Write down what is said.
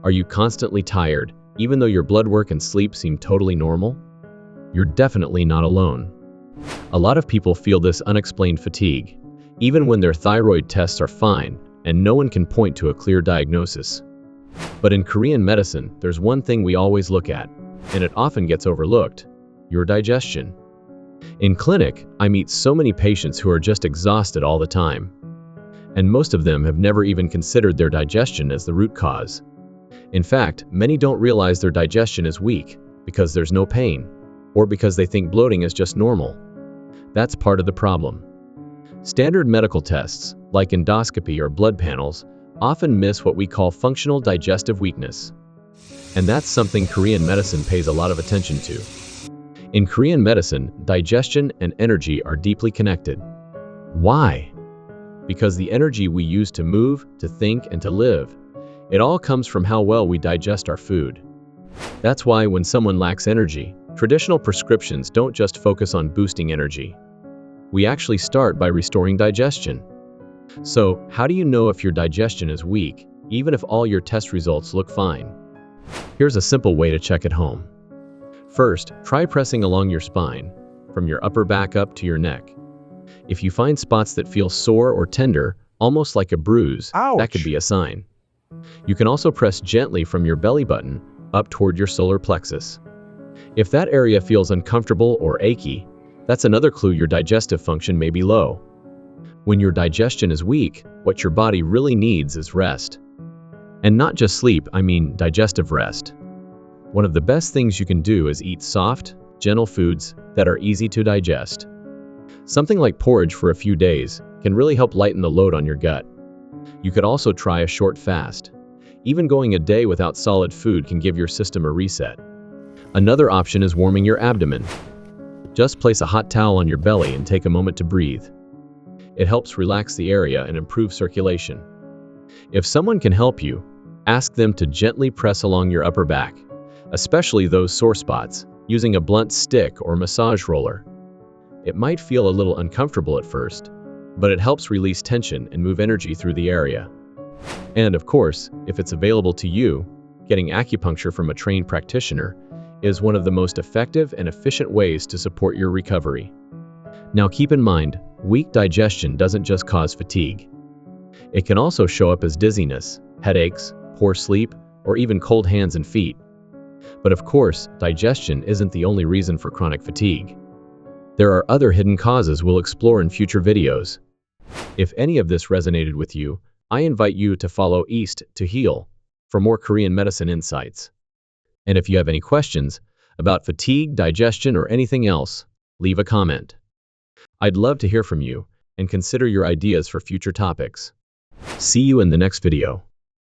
Are you constantly tired, even though your blood work and sleep seem totally normal? You're definitely not alone. A lot of people feel this unexplained fatigue, even when their thyroid tests are fine and no one can point to a clear diagnosis. But in Korean medicine, there's one thing we always look at, and it often gets overlooked: your digestion. In clinic, I meet so many patients who are just exhausted all the time. And most of them have never even considered their digestion as the root cause. In fact, many don't realize their digestion is weak because there's no pain, or because they think bloating is just normal. That's part of the problem. Standard medical tests, like endoscopy or blood panels, often miss what we call functional digestive weakness. And that's something Korean medicine pays a lot of attention to. In Korean medicine, digestion and energy are deeply connected. Why? Because the energy we use to move, to think, and to live, it all comes from how well we digest our food. That's why when someone lacks energy, traditional prescriptions don't just focus on boosting energy. We actually start by restoring digestion. So, how do you know if your digestion is weak, even if all your test results look fine? Here's a simple way to check at home. First, try pressing along your spine, from your upper back up to your neck. If you find spots that feel sore or tender, almost like a bruise, that could be a sign. You can also press gently from your belly button up toward your solar plexus. If that area feels uncomfortable or achy, that's another clue your digestive function may be low. When your digestion is weak, what your body really needs is rest. And not just sleep, I mean digestive rest. One of the best things you can do is eat soft, gentle foods that are easy to digest. Something like porridge for a few days can really help lighten the load on your gut. You could also try a short fast. Even going a day without solid food can give your system a reset. Another option is warming your abdomen. Just place a hot towel on your belly and take a moment to breathe. It helps relax the area and improve circulation. If someone can help you, ask them to gently press along your upper back, especially those sore spots, using a blunt stick or massage roller. It might feel a little uncomfortable at first, but it helps release tension and move energy through the area. And of course, if it's available to you, getting acupuncture from a trained practitioner is one of the most effective and efficient ways to support your recovery. Now keep in mind, weak digestion doesn't just cause fatigue. It can also show up as dizziness, headaches, poor sleep, or even cold hands and feet. But of course, digestion isn't the only reason for chronic fatigue. There are other hidden causes we'll explore in future videos. If any of this resonated with you, I invite you to follow East to Heal for more Korean medicine insights. And if you have any questions about fatigue, digestion, or anything else, leave a comment. I'd love to hear from you and consider your ideas for future topics. See you in the next video.